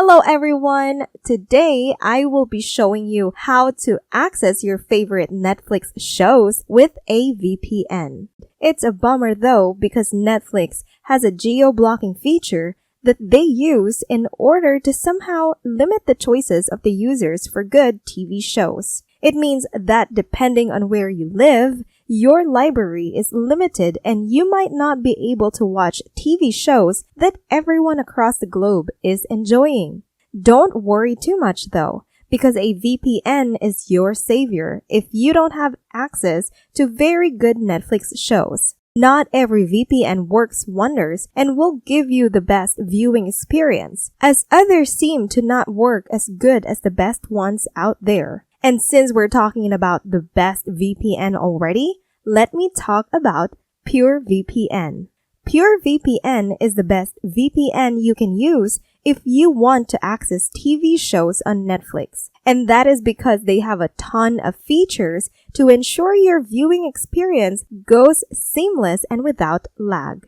Hello everyone! Today, I will be showing you how to access your favorite Netflix shows with a VPN. It's a bummer though because Netflix has a geo-blocking feature that they use in order to somehow limit the choices of the users for good TV shows. It means that depending on where you live, your library is limited and you might not be able to watch TV shows that everyone across the globe is enjoying. Don't worry too much though, because a VPN is your savior if you don't have access to very good Netflix shows. Not every VPN works wonders and will give you the best viewing experience, as others seem to not work as good as the best ones out there. And since we're talking about the best VPN already, let me talk about PureVPN. PureVPN is the best VPN you can use if you want to access TV shows on Netflix. And that is because they have a ton of features to ensure your viewing experience goes seamless and without lag.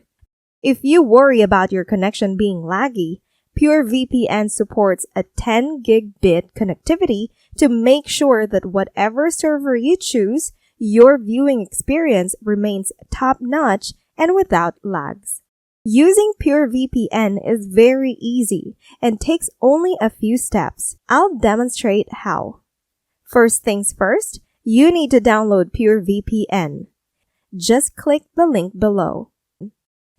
If you worry about your connection being laggy, PureVPN supports a 10 gigabit connectivity to make sure that whatever server you choose, your viewing experience remains top-notch and without lags. Using PureVPN is very easy and takes only a few steps. I'll demonstrate how. First things first, you need to download PureVPN. Just click the link below.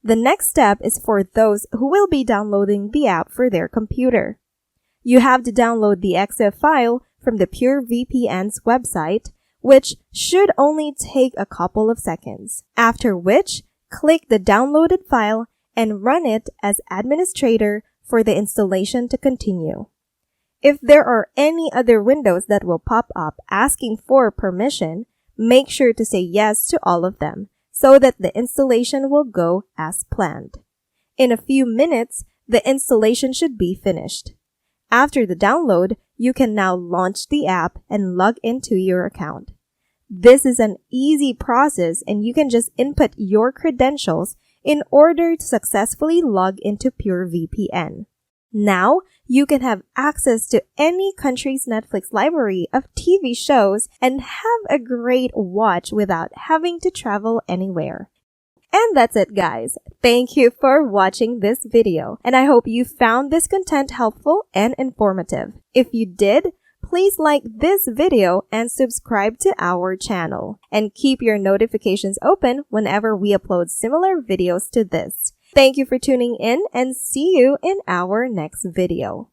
The next step is for those who will be downloading the app for their computer. You have to download the .exe file from the PureVPN's website, which should only take a couple of seconds. After which, click the downloaded file and run it as administrator for the installation to continue. If there are any other windows that will pop up asking for permission, make sure to say yes to all of them, so that the installation will go as planned. In a few minutes, the installation should be finished. After the download, you can now launch the app and log into your account. This is an easy process and you can just input your credentials in order to successfully log into PureVPN. Now, you can have access to any country's Netflix library of TV shows and have a great watch without having to travel anywhere. And that's it, guys. Thank you for watching this video, and I hope you found this content helpful and informative. If you did, please like this video and subscribe to our channel. And keep your notifications open whenever we upload similar videos to this. Thank you for tuning in and see you in our next video.